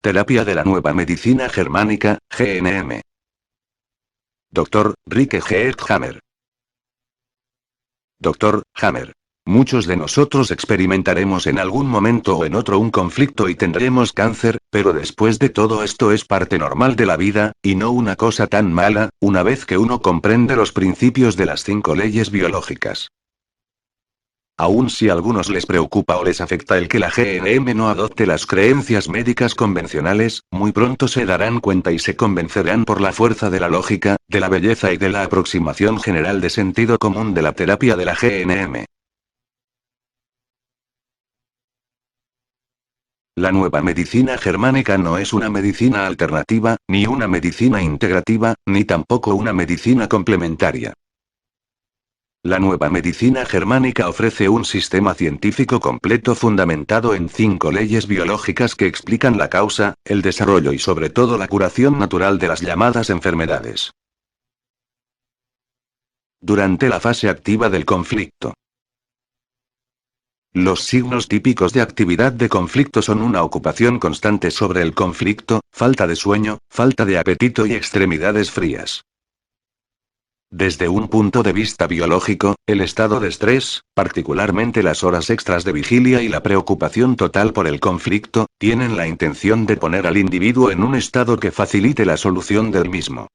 Terapia de la Nueva Medicina Germánica, GNM. Dr. Rike Geert Hammer. Dr. Hammer. Muchos de nosotros experimentaremos en algún momento o en otro un conflicto y tendremos cáncer, pero después de todo esto es parte normal de la vida, y no una cosa tan mala, una vez que uno comprende los principios de las 5 leyes biológicas. Aun si a algunos les preocupa o les afecta el que la GNM no adopte las creencias médicas convencionales, muy pronto se darán cuenta y se convencerán por la fuerza de la lógica, de la belleza y de la aproximación general de sentido común de la terapia de la GNM. La nueva medicina germánica no es una medicina alternativa, ni una medicina integrativa, ni tampoco una medicina complementaria. La nueva medicina germánica ofrece un sistema científico completo fundamentado en 5 leyes biológicas que explican la causa, el desarrollo y sobre todo la curación natural de las llamadas enfermedades. Durante la fase activa del conflicto. Los signos típicos de actividad de conflicto son una ocupación constante sobre el conflicto, falta de sueño, falta de apetito y extremidades frías. Desde un punto de vista biológico, el estado de estrés, particularmente las horas extras de vigilia y la preocupación total por el conflicto, tienen la intención de poner al individuo en un estado que facilite la solución del mismo.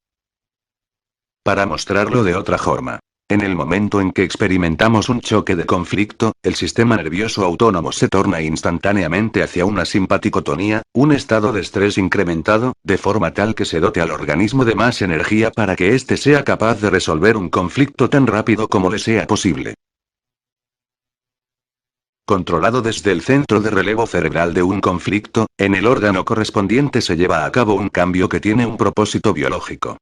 Para mostrarlo de otra forma. En el momento en que experimentamos un choque de conflicto, el sistema nervioso autónomo se torna instantáneamente hacia una simpaticotonía, un estado de estrés incrementado, de forma tal que se dote al organismo de más energía para que éste sea capaz de resolver un conflicto tan rápido como le sea posible. Controlado desde el centro de relevo cerebral de un conflicto, en el órgano correspondiente se lleva a cabo un cambio que tiene un propósito biológico.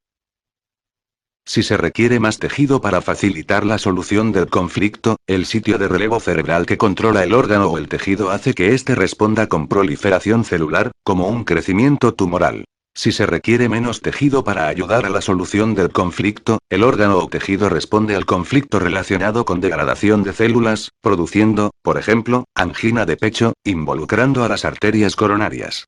Si se requiere más tejido para facilitar la solución del conflicto, el sitio de relevo cerebral que controla el órgano o el tejido hace que éste responda con proliferación celular, como un crecimiento tumoral. Si se requiere menos tejido para ayudar a la solución del conflicto, el órgano o tejido responde al conflicto relacionado con degradación de células, produciendo, por ejemplo, angina de pecho, involucrando a las arterias coronarias.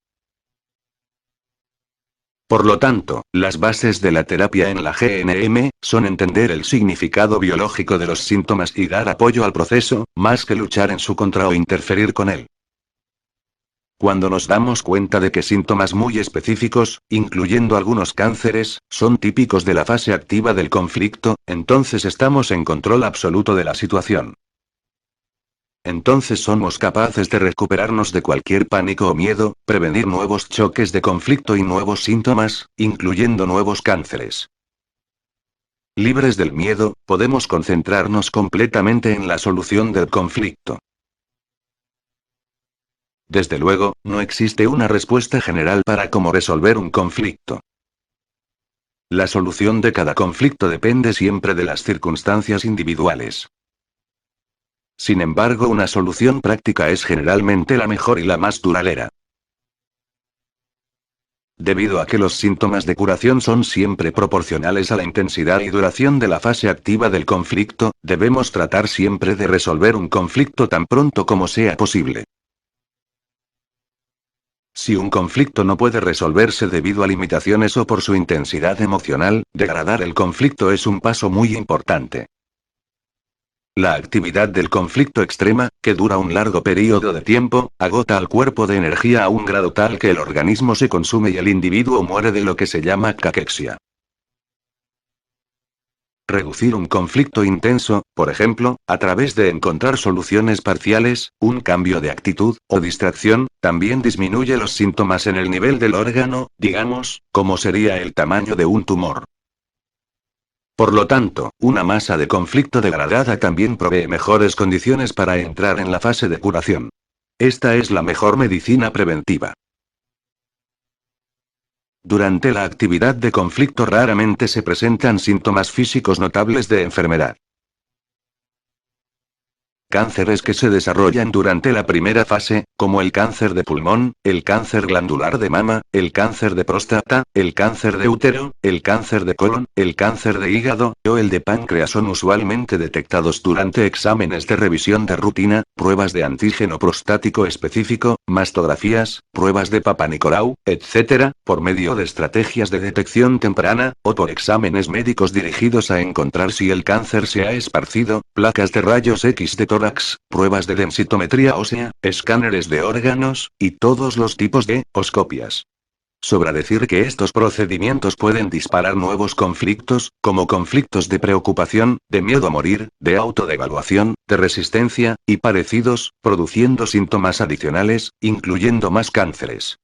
Por lo tanto, las bases de la terapia en la GNM son entender el significado biológico de los síntomas y dar apoyo al proceso, más que luchar en su contra o interferir con él. Cuando nos damos cuenta de que síntomas muy específicos, incluyendo algunos cánceres, son típicos de la fase activa del conflicto, entonces estamos en control absoluto de la situación. Entonces somos capaces de recuperarnos de cualquier pánico o miedo, prevenir nuevos choques de conflicto y nuevos síntomas, incluyendo nuevos cánceres. Libres del miedo, podemos concentrarnos completamente en la solución del conflicto. Desde luego, no existe una respuesta general para cómo resolver un conflicto. La solución de cada conflicto depende siempre de las circunstancias individuales. Sin embargo, una solución práctica es generalmente la mejor y la más duradera. Debido a que los síntomas de curación son siempre proporcionales a la intensidad y duración de la fase activa del conflicto, debemos tratar siempre de resolver un conflicto tan pronto como sea posible. Si un conflicto no puede resolverse debido a limitaciones o por su intensidad emocional, degradar el conflicto es un paso muy importante. La actividad del conflicto extrema, que dura un largo periodo de tiempo, agota al cuerpo de energía a un grado tal que el organismo se consume y el individuo muere de lo que se llama caquexia. Reducir un conflicto intenso, por ejemplo, a través de encontrar soluciones parciales, un cambio de actitud, o distracción, también disminuye los síntomas en el nivel del órgano, digamos, como sería el tamaño de un tumor. Por lo tanto, una masa de conflicto degradada también provee mejores condiciones para entrar en la fase de curación. Esta es la mejor medicina preventiva. Durante la actividad de conflicto raramente se presentan síntomas físicos notables de enfermedad. Cánceres que se desarrollan durante la primera fase, como el cáncer de pulmón, el cáncer glandular de mama, el cáncer de próstata, el cáncer de útero, el cáncer de colon, el cáncer de hígado, o el de páncreas son usualmente detectados durante exámenes de revisión de rutina, pruebas de antígeno prostático específico, mastografías, pruebas de Papa Nicolau, etc., por medio de estrategias de detección temprana, o por exámenes médicos dirigidos a encontrar si el cáncer se ha esparcido, placas de rayos X de tórax, pruebas de densitometría ósea, escáneres de órganos, y todos los tipos de oscopias. Sobra decir que estos procedimientos pueden disparar nuevos conflictos, como conflictos de preocupación, de miedo a morir, de autodevaluación, de resistencia, y parecidos, produciendo síntomas adicionales, incluyendo más cánceres.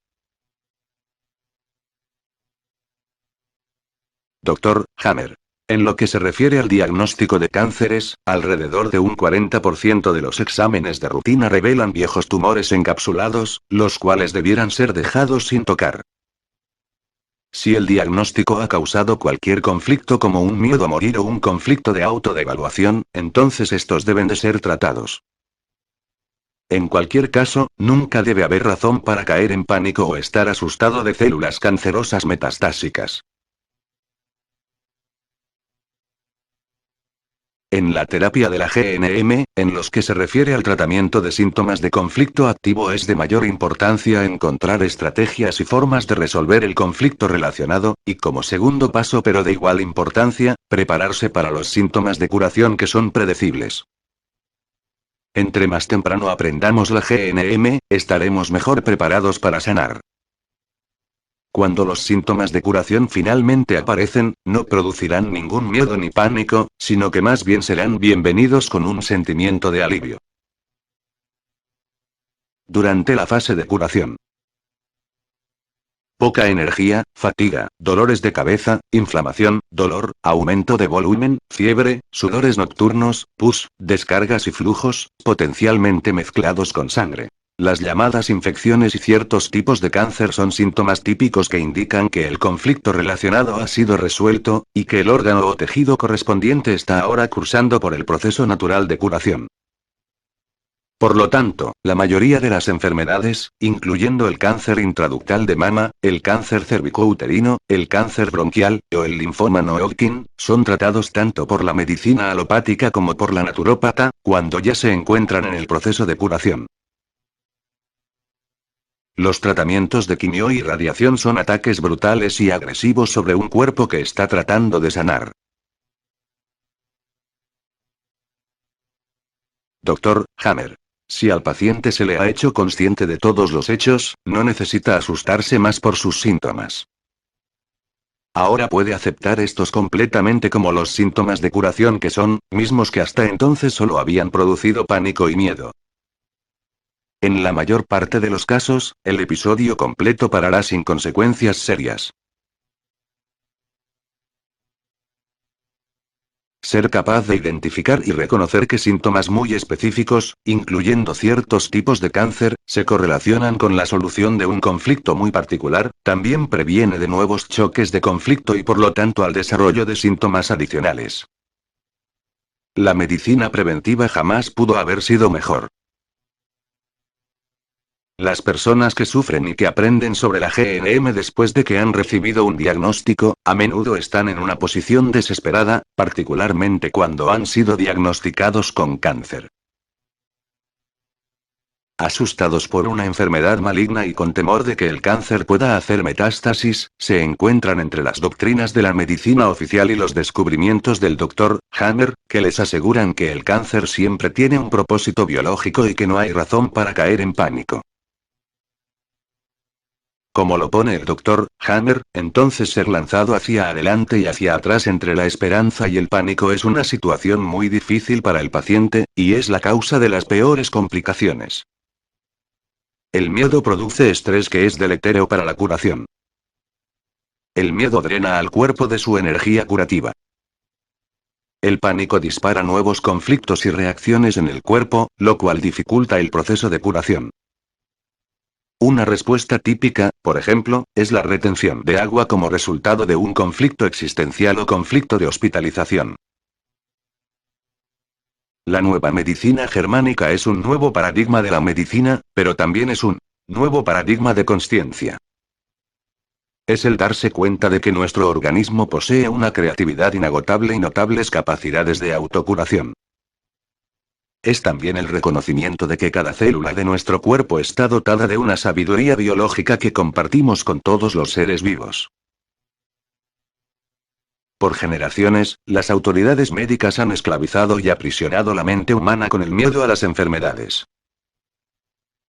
Dr. Hammer. En lo que se refiere al diagnóstico de cánceres, alrededor de un 40% de los exámenes de rutina revelan viejos tumores encapsulados, los cuales debieran ser dejados sin tocar. Si el diagnóstico ha causado cualquier conflicto como un miedo a morir o un conflicto de autodevaluación, entonces estos deben de ser tratados. En cualquier caso, nunca debe haber razón para caer en pánico o estar asustado de células cancerosas metastásicas. En la terapia de la GNM, en los que se refiere al tratamiento de síntomas de conflicto activo, es de mayor importancia encontrar estrategias y formas de resolver el conflicto relacionado, y como segundo paso pero de igual importancia, prepararse para los síntomas de curación que son predecibles. Entre más temprano aprendamos la GNM, estaremos mejor preparados para sanar. Cuando los síntomas de curación finalmente aparecen, no producirán ningún miedo ni pánico, sino que más bien serán bienvenidos con un sentimiento de alivio. Durante la fase de curación. Poca energía, fatiga, dolores de cabeza, inflamación, dolor, aumento de volumen, fiebre, sudores nocturnos, pus, descargas y flujos, potencialmente mezclados con sangre. Las llamadas infecciones y ciertos tipos de cáncer son síntomas típicos que indican que el conflicto relacionado ha sido resuelto, y que el órgano o tejido correspondiente está ahora cursando por el proceso natural de curación. Por lo tanto, la mayoría de las enfermedades, incluyendo el cáncer intraductal de mama, el cáncer cervicouterino, el cáncer bronquial, o el linfoma no Hodgkin, son tratados tanto por la medicina alopática como por la naturópata, cuando ya se encuentran en el proceso de curación. Los tratamientos de quimio y radiación son ataques brutales y agresivos sobre un cuerpo que está tratando de sanar. Dr. Hammer. Si al paciente se le ha hecho consciente de todos los hechos, no necesita asustarse más por sus síntomas. Ahora puede aceptar estos completamente como los síntomas de curación que son, mismos que hasta entonces solo habían producido pánico y miedo. En la mayor parte de los casos, el episodio completo parará sin consecuencias serias. Ser capaz de identificar y reconocer que síntomas muy específicos, incluyendo ciertos tipos de cáncer, se correlacionan con la solución de un conflicto muy particular, también previene de nuevos choques de conflicto y por lo tanto al desarrollo de síntomas adicionales. La medicina preventiva jamás pudo haber sido mejor. Las personas que sufren y que aprenden sobre la GNM después de que han recibido un diagnóstico, a menudo están en una posición desesperada, particularmente cuando han sido diagnosticados con cáncer. Asustados por una enfermedad maligna y con temor de que el cáncer pueda hacer metástasis, se encuentran entre las doctrinas de la medicina oficial y los descubrimientos del Dr. Hammer, que les aseguran que el cáncer siempre tiene un propósito biológico y que no hay razón para caer en pánico. Como lo pone el Dr. Hammer, entonces ser lanzado hacia adelante y hacia atrás entre la esperanza y el pánico es una situación muy difícil para el paciente, y es la causa de las peores complicaciones. El miedo produce estrés que es deletérea para la curación. El miedo drena al cuerpo de su energía curativa. El pánico dispara nuevos conflictos y reacciones en el cuerpo, lo cual dificulta el proceso de curación. Una respuesta típica, por ejemplo, es la retención de agua como resultado de un conflicto existencial o conflicto de hospitalización. La nueva medicina germánica es un nuevo paradigma de la medicina, pero también es un nuevo paradigma de consciencia. Es el darse cuenta de que nuestro organismo posee una creatividad inagotable y notables capacidades de autocuración. Es también el reconocimiento de que cada célula de nuestro cuerpo está dotada de una sabiduría biológica que compartimos con todos los seres vivos. Por generaciones, las autoridades médicas han esclavizado y aprisionado la mente humana con el miedo a las enfermedades.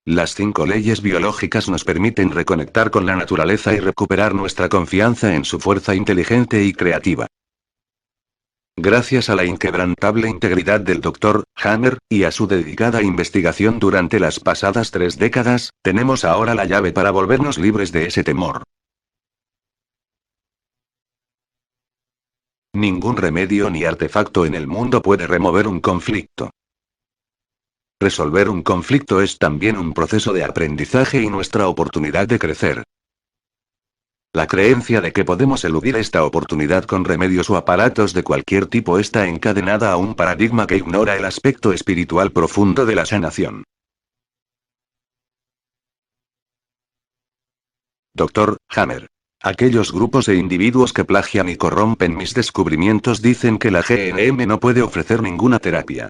Las 5 leyes biológicas nos permiten reconectar con la naturaleza y recuperar nuestra confianza en su fuerza inteligente y creativa. Gracias a la inquebrantable integridad del Dr. Hammer, y a su dedicada investigación durante las pasadas 3 décadas, tenemos ahora la llave para volvernos libres de ese temor. Ningún remedio ni artefacto en el mundo puede remover un conflicto. Resolver un conflicto es también un proceso de aprendizaje y nuestra oportunidad de crecer. La creencia de que podemos eludir esta oportunidad con remedios o aparatos de cualquier tipo está encadenada a un paradigma que ignora el aspecto espiritual profundo de la sanación. Dr. Hammer. Aquellos grupos e individuos que plagian y corrompen mis descubrimientos dicen que la GNM no puede ofrecer ninguna terapia.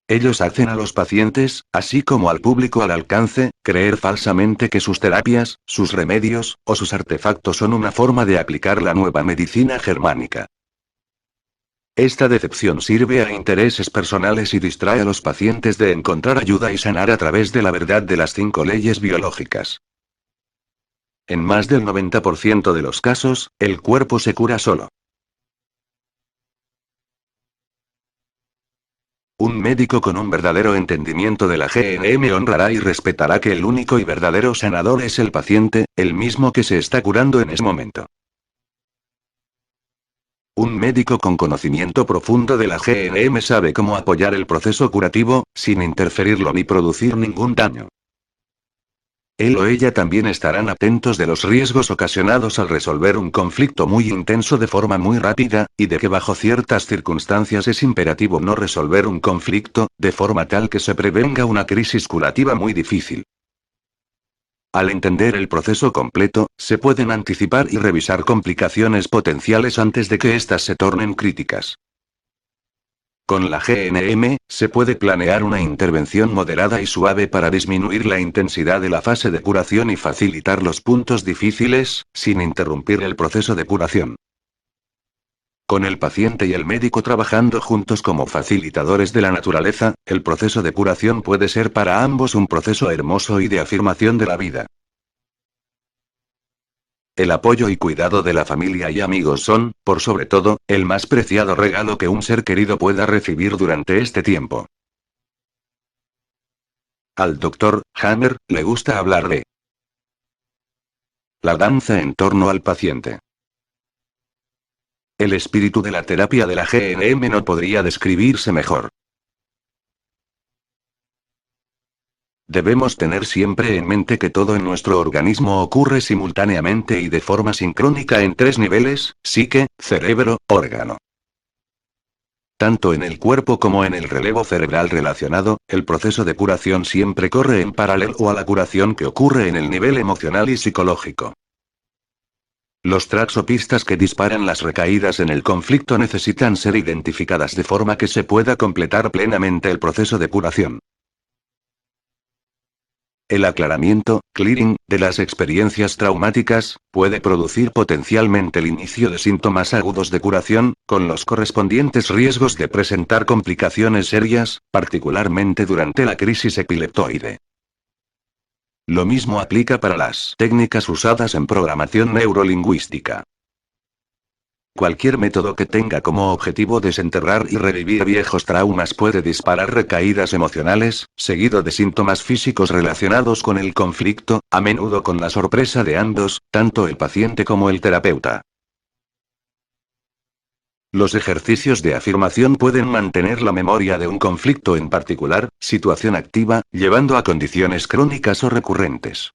Ellos hacen a los pacientes, así como al público al alcance, creer falsamente que sus terapias, sus remedios, o sus artefactos son una forma de aplicar la nueva medicina germánica. Esta decepción sirve a intereses personales y distrae a los pacientes de encontrar ayuda y sanar a través de la verdad de las 5 leyes biológicas. En más del 90% de los casos, el cuerpo se cura solo. Un médico con un verdadero entendimiento de la GNM honrará y respetará que el único y verdadero sanador es el paciente, el mismo que se está curando en ese momento. Un médico con conocimiento profundo de la GNM sabe cómo apoyar el proceso curativo, sin interferirlo ni producir ningún daño. Él o ella también estarán atentos de los riesgos ocasionados al resolver un conflicto muy intenso de forma muy rápida, y de que bajo ciertas circunstancias es imperativo no resolver un conflicto, de forma tal que se prevenga una crisis curativa muy difícil. Al entender el proceso completo, se pueden anticipar y revisar complicaciones potenciales antes de que éstas se tornen críticas. Con la GNM, se puede planear una intervención moderada y suave para disminuir la intensidad de la fase de curación y facilitar los puntos difíciles, sin interrumpir el proceso de curación. Con el paciente y el médico trabajando juntos como facilitadores de la naturaleza, el proceso de curación puede ser para ambos un proceso hermoso y de afirmación de la vida. El apoyo y cuidado de la familia y amigos son, por sobre todo, el más preciado regalo que un ser querido pueda recibir durante este tiempo. Al Dr. Hammer le gusta hablar de la danza en torno al paciente. El espíritu de la terapia de la GNM no podría describirse mejor. Debemos tener siempre en mente que todo en nuestro organismo ocurre simultáneamente y de forma sincrónica en 3 niveles: psique, cerebro, órgano. Tanto en el cuerpo como en el relevo cerebral relacionado, el proceso de curación siempre corre en paralelo a la curación que ocurre en el nivel emocional y psicológico. Los tracks o pistas que disparan las recaídas en el conflicto necesitan ser identificadas de forma que se pueda completar plenamente el proceso de curación. El aclaramiento, clearing, de las experiencias traumáticas, puede producir potencialmente el inicio de síntomas agudos de curación, con los correspondientes riesgos de presentar complicaciones serias, particularmente durante la crisis epileptoide. Lo mismo aplica para las técnicas usadas en programación neurolingüística. Cualquier método que tenga como objetivo desenterrar y revivir viejos traumas puede disparar recaídas emocionales, seguido de síntomas físicos relacionados con el conflicto, a menudo con la sorpresa de ambos, tanto el paciente como el terapeuta. Los ejercicios de afirmación pueden mantener la memoria de un conflicto en particular, situación activa, llevando a condiciones crónicas o recurrentes.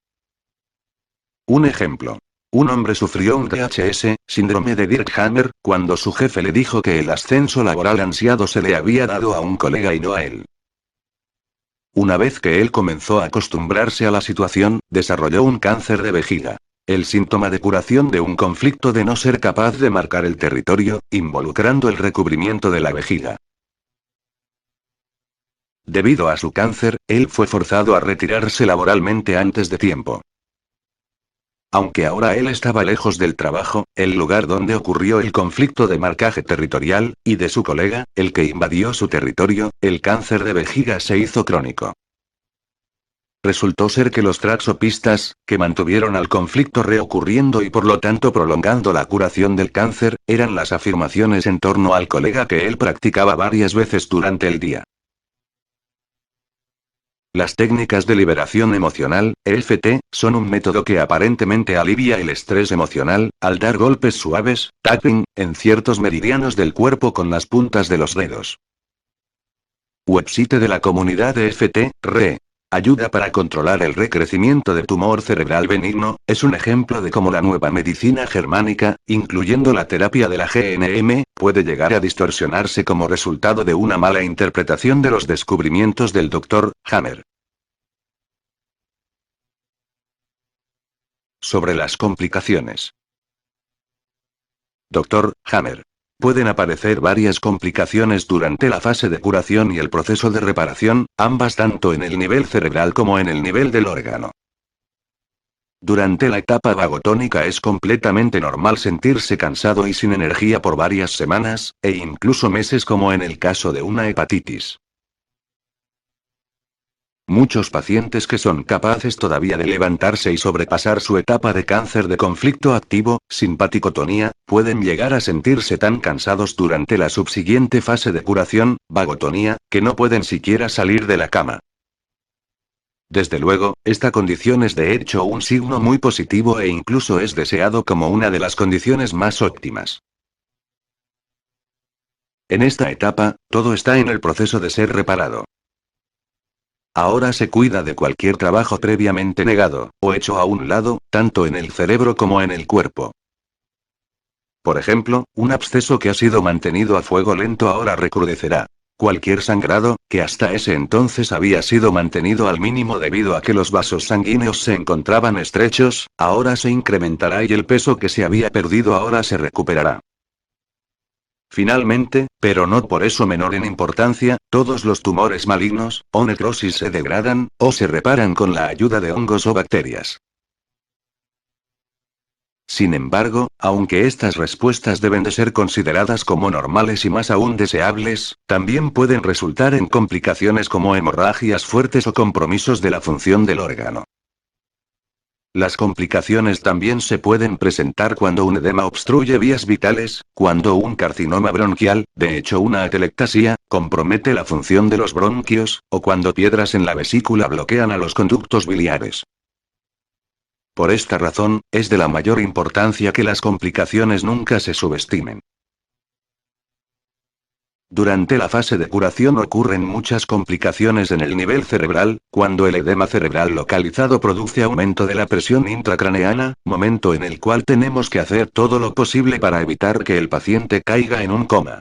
Un ejemplo. Un hombre sufrió un DHS, síndrome de Dirk Hammer, cuando su jefe le dijo que el ascenso laboral ansiado se le había dado a un colega y no a él. Una vez que él comenzó a acostumbrarse a la situación, desarrolló un cáncer de vejiga. El síntoma de curación de un conflicto de no ser capaz de marcar el territorio, involucrando el recubrimiento de la vejiga. Debido a su cáncer, él fue forzado a retirarse laboralmente antes de tiempo. Aunque ahora él estaba lejos del trabajo, el lugar donde ocurrió el conflicto de marcaje territorial, y de su colega, el que invadió su territorio, el cáncer de vejiga se hizo crónico. Resultó ser que los traxopistas, que mantuvieron al conflicto reocurriendo y por lo tanto prolongando la curación del cáncer, eran las afirmaciones en torno al colega que él practicaba varias veces durante el día. Las técnicas de liberación emocional, EFT, son un método que aparentemente alivia el estrés emocional, al dar golpes suaves, tapping, en ciertos meridianos del cuerpo con las puntas de los dedos. Website de la comunidad EFT, RE. Ayuda para controlar el recrecimiento de tumor cerebral benigno, es un ejemplo de cómo la nueva medicina germánica, incluyendo la terapia de la GNM, puede llegar a distorsionarse como resultado de una mala interpretación de los descubrimientos del Dr. Hammer. Sobre las complicaciones. Dr. Hammer. Pueden aparecer varias complicaciones durante la fase de curación y el proceso de reparación, ambas tanto en el nivel cerebral como en el nivel del órgano. Durante la etapa vagotónica es completamente normal sentirse cansado y sin energía por varias semanas, e incluso meses como en el caso de una hepatitis. Muchos pacientes que son capaces todavía de levantarse y sobrepasar su etapa de cáncer de conflicto activo, simpaticotonía, pueden llegar a sentirse tan cansados durante la subsiguiente fase de curación, vagotonía, que no pueden siquiera salir de la cama. Desde luego, esta condición es de hecho un signo muy positivo e incluso es deseado como una de las condiciones más óptimas. En esta etapa, todo está en el proceso de ser reparado. Ahora se cuida de cualquier trabajo previamente negado, o hecho a un lado, tanto en el cerebro como en el cuerpo. Por ejemplo, un absceso que ha sido mantenido a fuego lento ahora recrudecerá. Cualquier sangrado, que hasta ese entonces había sido mantenido al mínimo debido a que los vasos sanguíneos se encontraban estrechos, ahora se incrementará y el peso que se había perdido ahora se recuperará. Finalmente, pero no por eso menor en importancia, todos los tumores malignos, o necrosis se degradan, o se reparan con la ayuda de hongos o bacterias. Sin embargo, aunque estas respuestas deben de ser consideradas como normales y más aún deseables, también pueden resultar en complicaciones como hemorragias fuertes o compromisos de la función del órgano. Las complicaciones también se pueden presentar cuando un edema obstruye vías vitales, cuando un carcinoma bronquial, de hecho una atelectasia, compromete la función de los bronquios, o cuando piedras en la vesícula bloquean a los conductos biliares. Por esta razón, es de la mayor importancia que las complicaciones nunca se subestimen. Durante la fase de curación ocurren muchas complicaciones en el nivel cerebral, cuando el edema cerebral localizado produce aumento de la presión intracraneana, momento en el cual tenemos que hacer todo lo posible para evitar que el paciente caiga en un coma.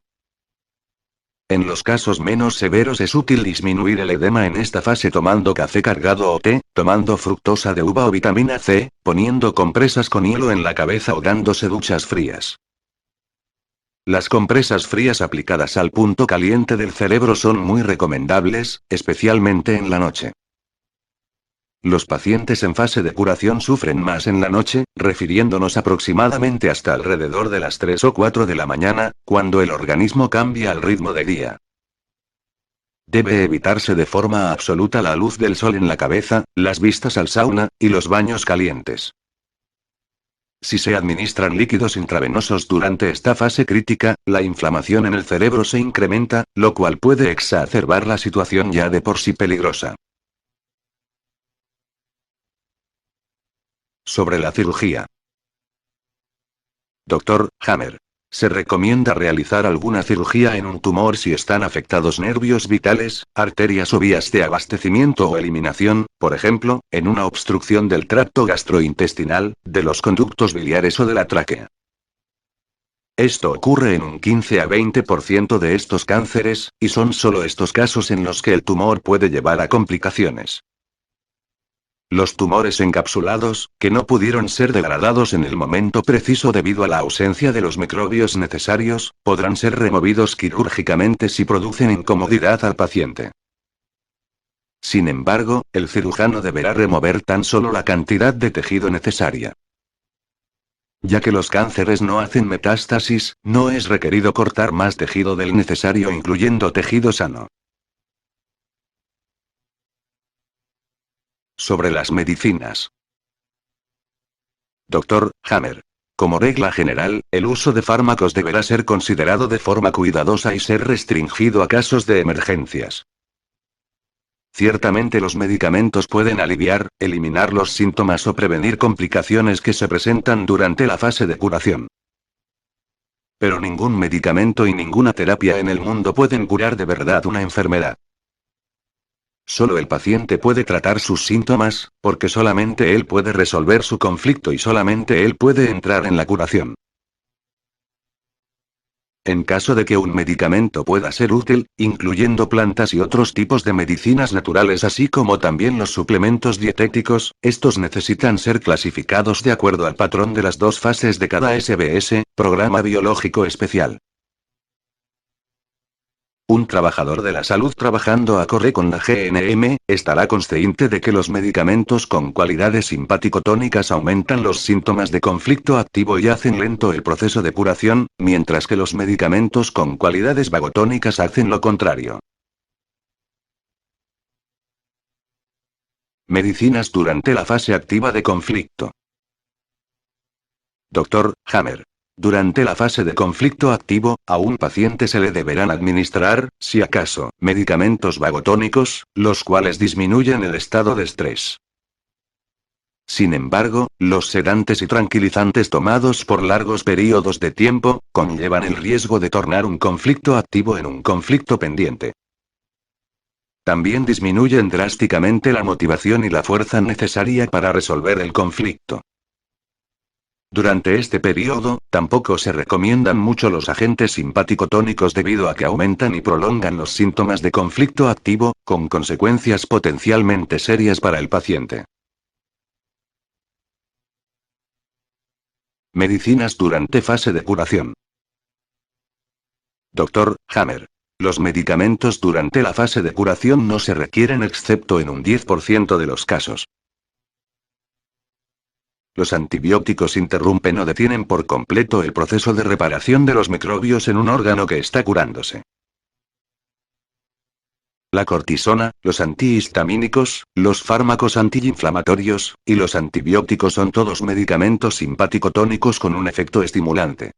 En los casos menos severos es útil disminuir el edema en esta fase tomando café cargado o té, tomando fructosa de uva o vitamina C, poniendo compresas con hielo en la cabeza o dándose duchas frías. Las compresas frías aplicadas al punto caliente del cerebro son muy recomendables, especialmente en la noche. Los pacientes en fase de curación sufren más en la noche, refiriéndonos aproximadamente hasta alrededor de las 3 o 4 de la mañana, cuando el organismo cambia al ritmo de día. Debe evitarse de forma absoluta la luz del sol en la cabeza, las vistas al sauna, y los baños calientes. Si se administran líquidos intravenosos durante esta fase crítica, la inflamación en el cerebro se incrementa, lo cual puede exacerbar la situación ya de por sí peligrosa. Sobre la cirugía. Dr. Hammer. Se recomienda realizar alguna cirugía en un tumor si están afectados nervios vitales, arterias o vías de abastecimiento o eliminación, por ejemplo, en una obstrucción del tracto gastrointestinal, de los conductos biliares o de la tráquea. Esto ocurre en un 15 a 20% de estos cánceres, y son solo estos casos en los que el tumor puede llevar a complicaciones. Los tumores encapsulados, que no pudieron ser degradados en el momento preciso debido a la ausencia de los microbios necesarios, podrán ser removidos quirúrgicamente si producen incomodidad al paciente. Sin embargo, el cirujano deberá remover tan solo la cantidad de tejido necesaria. Ya que los cánceres no hacen metástasis, no es requerido cortar más tejido del necesario, incluyendo tejido sano. Sobre las medicinas. Dr. Hammer. Como regla general, el uso de fármacos deberá ser considerado de forma cuidadosa y ser restringido a casos de emergencias. Ciertamente los medicamentos pueden aliviar, eliminar los síntomas o prevenir complicaciones que se presentan durante la fase de curación. Pero ningún medicamento y ninguna terapia en el mundo pueden curar de verdad una enfermedad. Solo el paciente puede tratar sus síntomas, porque solamente él puede resolver su conflicto y solamente él puede entrar en la curación. En caso de que un medicamento pueda ser útil, incluyendo plantas y otros tipos de medicinas naturales así como también los suplementos dietéticos, estos necesitan ser clasificados de acuerdo al patrón de las dos fases de cada SBS, programa biológico especial. Un trabajador de la salud trabajando acorde con la GNM, estará consciente de que los medicamentos con cualidades simpático-tónicas aumentan los síntomas de conflicto activo y hacen lento el proceso de curación, mientras que los medicamentos con cualidades vagotónicas hacen lo contrario. Medicinas durante la fase activa de conflicto. Dr. Hammer. Durante la fase de conflicto activo, a un paciente se le deberán administrar, si acaso, medicamentos vagotónicos, los cuales disminuyen el estado de estrés. Sin embargo, los sedantes y tranquilizantes tomados por largos periodos de tiempo, conllevan el riesgo de tornar un conflicto activo en un conflicto pendiente. También disminuyen drásticamente la motivación y la fuerza necesaria para resolver el conflicto. Durante este periodo, tampoco se recomiendan mucho los agentes simpático-tónicos debido a que aumentan y prolongan los síntomas de conflicto activo, con consecuencias potencialmente serias para el paciente. Medicinas durante fase de curación. Dr. Hammer. Los medicamentos durante la fase de curación no se requieren excepto en un 10% de los casos. Los antibióticos interrumpen o detienen por completo el proceso de reparación de los microbios en un órgano que está curándose. La cortisona, los antihistamínicos, los fármacos antiinflamatorios, y los antibióticos son todos medicamentos simpático-tónicos con un efecto estimulante.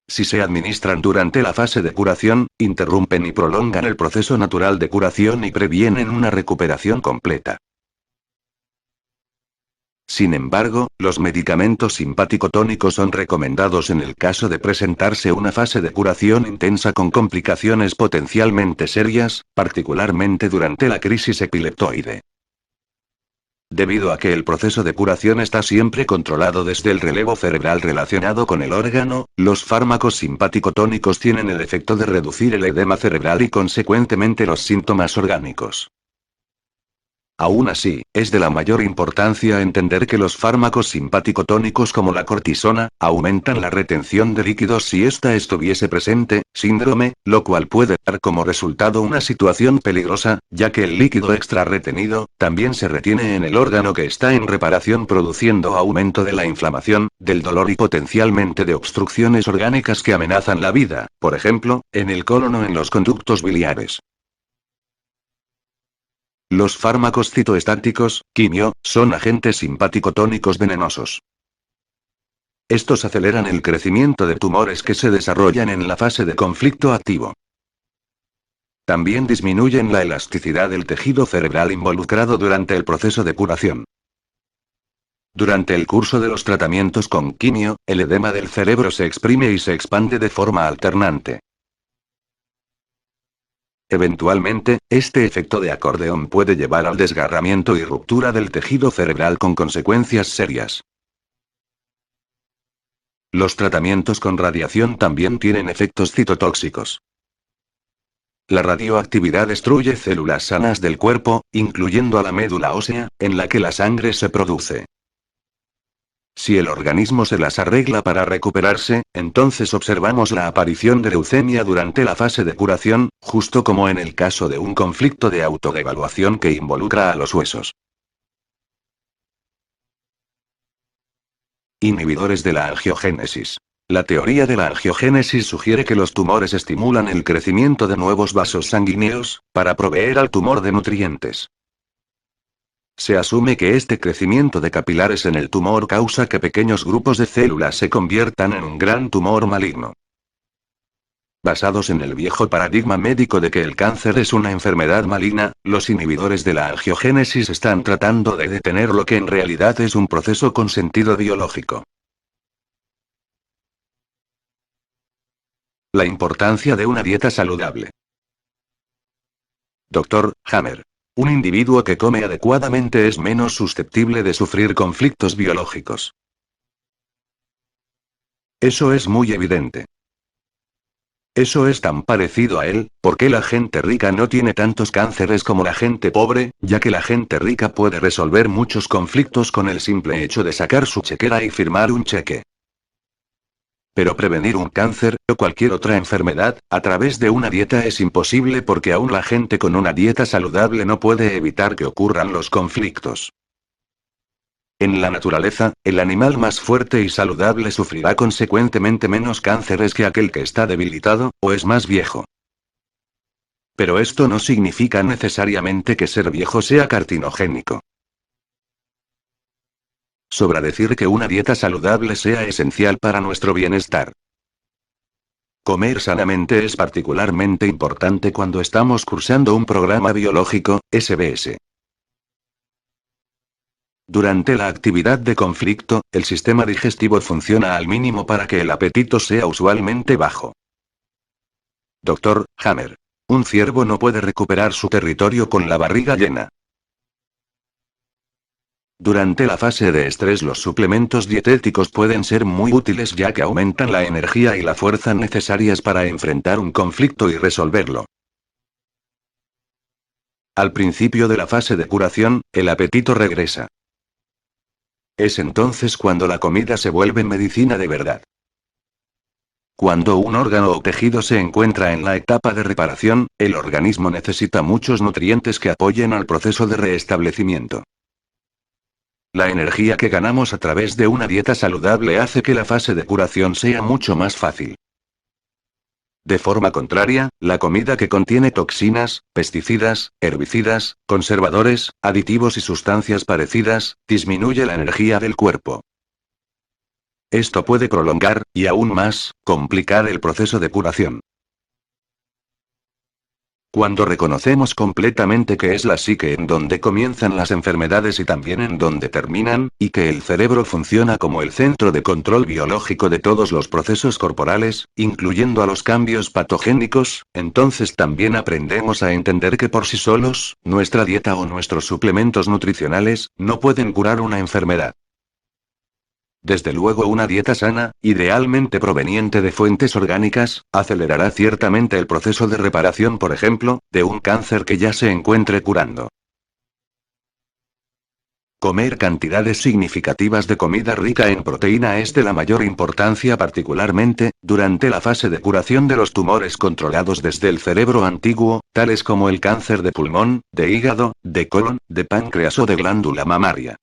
Si se administran durante la fase de curación, interrumpen y prolongan el proceso natural de curación y previenen una recuperación completa. Sin embargo, los medicamentos simpático-tónicos son recomendados en el caso de presentarse una fase de curación intensa con complicaciones potencialmente serias, particularmente durante la crisis epileptoide. Debido a que el proceso de curación está siempre controlado desde el relevo cerebral relacionado con el órgano, los fármacos simpático-tónicos tienen el efecto de reducir el edema cerebral y consecuentemente los síntomas orgánicos. Aún así, es de la mayor importancia entender que los fármacos simpático-tónicos como la cortisona, aumentan la retención de líquidos si ésta estuviese presente, síndrome, lo cual puede dar como resultado una situación peligrosa, ya que el líquido extra retenido, también se retiene en el órgano que está en reparación produciendo aumento de la inflamación, del dolor y potencialmente de obstrucciones orgánicas que amenazan la vida, por ejemplo, en el colon o en los conductos biliares. Los fármacos citoestáticos, quimio, son agentes simpático-tónicos venenosos. Estos aceleran el crecimiento de tumores que se desarrollan en la fase de conflicto activo. También disminuyen la elasticidad del tejido cerebral involucrado durante el proceso de curación. Durante el curso de los tratamientos con quimio, el edema del cerebro se exprime y se expande de forma alternante. Eventualmente, este efecto de acordeón puede llevar al desgarramiento y ruptura del tejido cerebral con consecuencias serias. Los tratamientos con radiación también tienen efectos citotóxicos. La radioactividad destruye células sanas del cuerpo, incluyendo a la médula ósea, en la que la sangre se produce. Si el organismo se las arregla para recuperarse, entonces observamos la aparición de leucemia durante la fase de curación, justo como en el caso de un conflicto de autodevaluación que involucra a los huesos. Inhibidores de la angiogénesis. La teoría de la angiogénesis sugiere que los tumores estimulan el crecimiento de nuevos vasos sanguíneos, para proveer al tumor de nutrientes. Se asume que este crecimiento de capilares en el tumor causa que pequeños grupos de células se conviertan en un gran tumor maligno. Basados en el viejo paradigma médico de que el cáncer es una enfermedad maligna, los inhibidores de la angiogénesis están tratando de detener lo que en realidad es un proceso con sentido biológico. La importancia de una dieta saludable. Dr. Hammer. Un individuo que come adecuadamente es menos susceptible de sufrir conflictos biológicos. Eso es muy evidente. Eso es tan parecido a él, ¿por qué la gente rica no tiene tantos cánceres como la gente pobre? Ya que la gente rica puede resolver muchos conflictos con el simple hecho de sacar su chequera y firmar un cheque. Pero prevenir un cáncer, o cualquier otra enfermedad, a través de una dieta es imposible porque aún la gente con una dieta saludable no puede evitar que ocurran los conflictos. En la naturaleza, el animal más fuerte y saludable sufrirá consecuentemente menos cánceres que aquel que está debilitado, o es más viejo. Pero esto no significa necesariamente que ser viejo sea carcinogénico. Sobra decir que una dieta saludable sea esencial para nuestro bienestar. Comer sanamente es particularmente importante cuando estamos cursando un programa biológico, SBS. Durante la actividad de conflicto, el sistema digestivo funciona al mínimo para que el apetito sea usualmente bajo. Dr. Hammer. Un ciervo no puede recuperar su territorio con la barriga llena. Durante la fase de estrés los suplementos dietéticos pueden ser muy útiles ya que aumentan la energía y la fuerza necesarias para enfrentar un conflicto y resolverlo. Al principio de la fase de curación, el apetito regresa. Es entonces cuando la comida se vuelve medicina de verdad. Cuando un órgano o tejido se encuentra en la etapa de reparación, el organismo necesita muchos nutrientes que apoyen al proceso de restablecimiento. La energía que ganamos a través de una dieta saludable hace que la fase de curación sea mucho más fácil. De forma contraria, la comida que contiene toxinas, pesticidas, herbicidas, conservadores, aditivos y sustancias parecidas, disminuye la energía del cuerpo. Esto puede prolongar, y aún más, complicar el proceso de curación. Cuando reconocemos completamente que es la psique en donde comienzan las enfermedades y también en donde terminan, y que el cerebro funciona como el centro de control biológico de todos los procesos corporales, incluyendo a los cambios patogénicos, entonces también aprendemos a entender que por sí solos, nuestra dieta o nuestros suplementos nutricionales, no pueden curar una enfermedad. Desde luego una dieta sana, idealmente proveniente de fuentes orgánicas, acelerará ciertamente el proceso de reparación, por ejemplo, de un cáncer que ya se encuentre curando. Comer cantidades significativas de comida rica en proteína es de la mayor importancia, particularmente, durante la fase de curación de los tumores controlados desde el cerebro antiguo, tales como el cáncer de pulmón, de hígado, de colon, de páncreas o de glándula mamaria.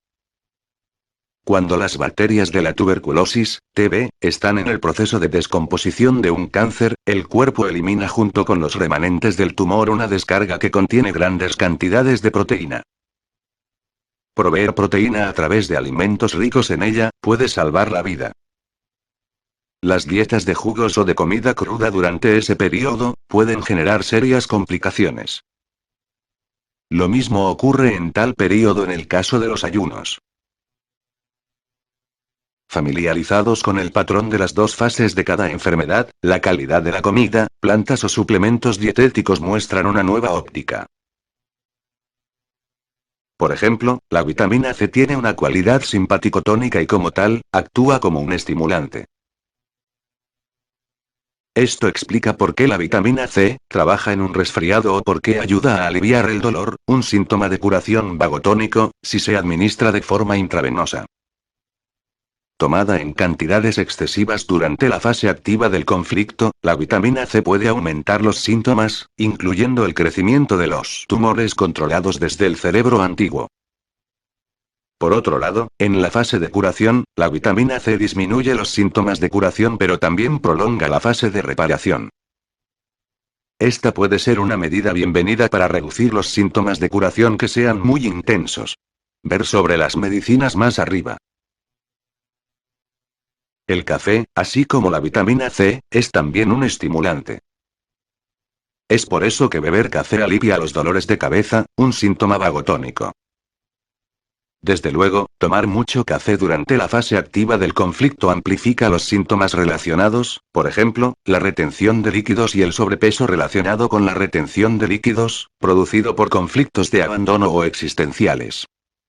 Cuando las bacterias de la tuberculosis, TB, están en el proceso de descomposición de un cáncer, el cuerpo elimina junto con los remanentes del tumor una descarga que contiene grandes cantidades de proteína. Proveer proteína a través de alimentos ricos en ella, puede salvar la vida. Las dietas de jugos o de comida cruda durante ese periodo, pueden generar serias complicaciones. Lo mismo ocurre en tal periodo en el caso de los ayunos. Familiarizados con el patrón de las dos fases de cada enfermedad, la calidad de la comida, plantas o suplementos dietéticos muestran una nueva óptica. Por ejemplo, la vitamina C tiene una cualidad simpático-tónica y como tal, actúa como un estimulante. Esto explica por qué la vitamina C trabaja en un resfriado o por qué ayuda a aliviar el dolor, un síntoma de curación vagotónico, si se administra de forma intravenosa. Tomada en cantidades excesivas durante la fase activa del conflicto, la vitamina C puede aumentar los síntomas, incluyendo el crecimiento de los tumores controlados desde el cerebro antiguo. Por otro lado, en la fase de curación, la vitamina C disminuye los síntomas de curación pero también prolonga la fase de reparación. Esta puede ser una medida bienvenida para reducir los síntomas de curación que sean muy intensos. Ver sobre las medicinas más arriba. El café, así como la vitamina C, es también un estimulante. Es por eso que beber café alivia los dolores de cabeza, un síntoma vagotónico. Desde luego, tomar mucho café durante la fase activa del conflicto amplifica los síntomas relacionados, por ejemplo, la retención de líquidos y el sobrepeso relacionado con la retención de líquidos, producido por conflictos de abandono o existenciales.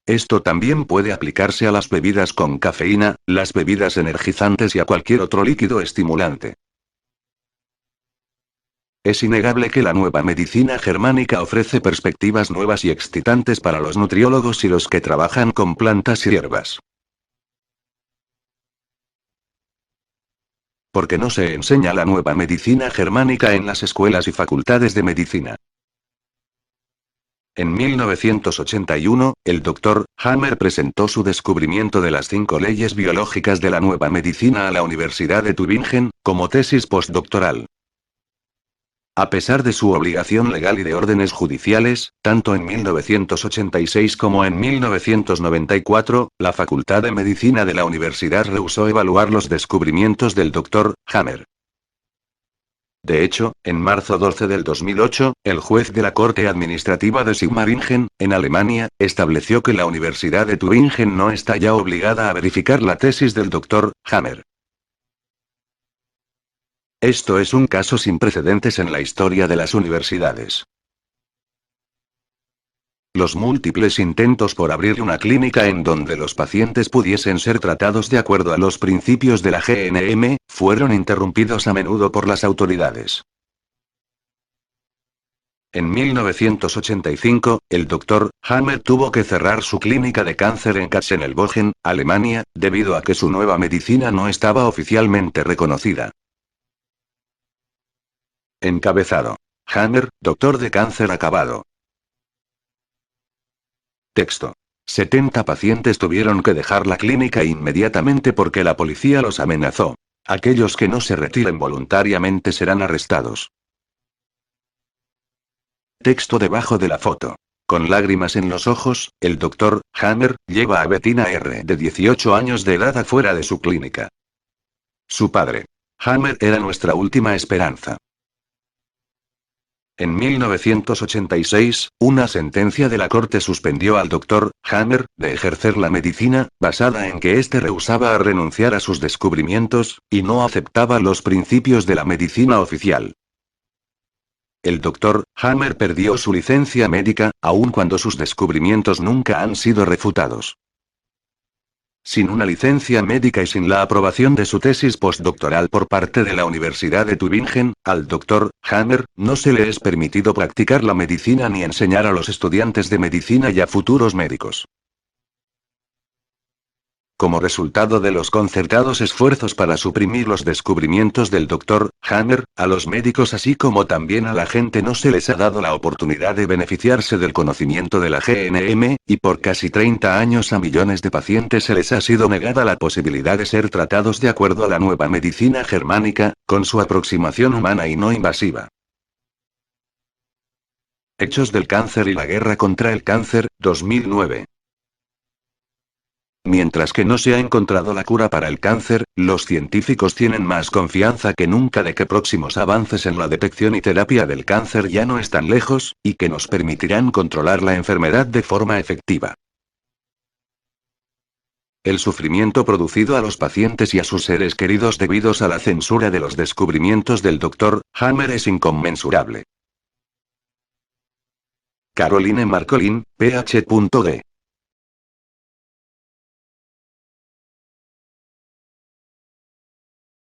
Esto también puede aplicarse a las bebidas con cafeína, las bebidas energizantes y a cualquier otro líquido estimulante. Es innegable que la nueva medicina germánica ofrece perspectivas nuevas y excitantes para los nutriólogos y los que trabajan con plantas y hierbas. ¿Por qué no se enseña la nueva medicina germánica en las escuelas y facultades de medicina? En 1981, el Dr. Hammer presentó su descubrimiento de las 5 leyes biológicas de la nueva medicina a la Universidad de Tübingen, como tesis postdoctoral. A pesar de su obligación legal y de órdenes judiciales, tanto en 1986 como en 1994, la Facultad de Medicina de la universidad rehusó evaluar los descubrimientos del Dr. Hammer. De hecho, en marzo 12 del 2008, el juez de la Corte Administrativa de Sigmaringen, en Alemania, estableció que la Universidad de Tübingen no está ya obligada a verificar la tesis del Dr. Hammer. Esto es un caso sin precedentes en la historia de las universidades. Los múltiples intentos por abrir una clínica en donde los pacientes pudiesen ser tratados de acuerdo a los principios de la GNM, fueron interrumpidos a menudo por las autoridades. En 1985, el Dr. Hammer tuvo que cerrar su clínica de cáncer en Katzenelbogen, Alemania, debido a que su nueva medicina no estaba oficialmente reconocida. Encabezado. Hammer, doctor de cáncer acabado. Texto. 70 pacientes tuvieron que dejar la clínica inmediatamente porque la policía los amenazó. Aquellos que no se retiren voluntariamente serán arrestados. Texto debajo de la foto. Con lágrimas en los ojos, el Dr. Hammer lleva a Bettina R. de 18 años de edad afuera de su clínica. Su padre. Hammer era nuestra última esperanza. En 1986, una sentencia de la corte suspendió al Dr. Hammer de ejercer la medicina, basada en que éste rehusaba a renunciar a sus descubrimientos, y no aceptaba los principios de la medicina oficial. El Dr. Hammer perdió su licencia médica, aun cuando sus descubrimientos nunca han sido refutados. Sin una licencia médica y sin la aprobación de su tesis postdoctoral por parte de la Universidad de Tübingen, al Dr. Hammer no se le es permitido practicar la medicina ni enseñar a los estudiantes de medicina y a futuros médicos. Como resultado de los concertados esfuerzos para suprimir los descubrimientos del Dr. Hammer, a los médicos así como también a la gente no se les ha dado la oportunidad de beneficiarse del conocimiento de la GNM, y por casi 30 años a millones de pacientes se les ha sido negada la posibilidad de ser tratados de acuerdo a la nueva medicina germánica, con su aproximación humana y no invasiva. Hechos del cáncer y la guerra contra el cáncer, 2009. Mientras que no se ha encontrado la cura para el cáncer, los científicos tienen más confianza que nunca de que próximos avances en la detección y terapia del cáncer ya no están lejos, y que nos permitirán controlar la enfermedad de forma efectiva. El sufrimiento producido a los pacientes y a sus seres queridos debidos a la censura de los descubrimientos del Dr. Hammer es inconmensurable. Caroline Marcolin, Ph.D.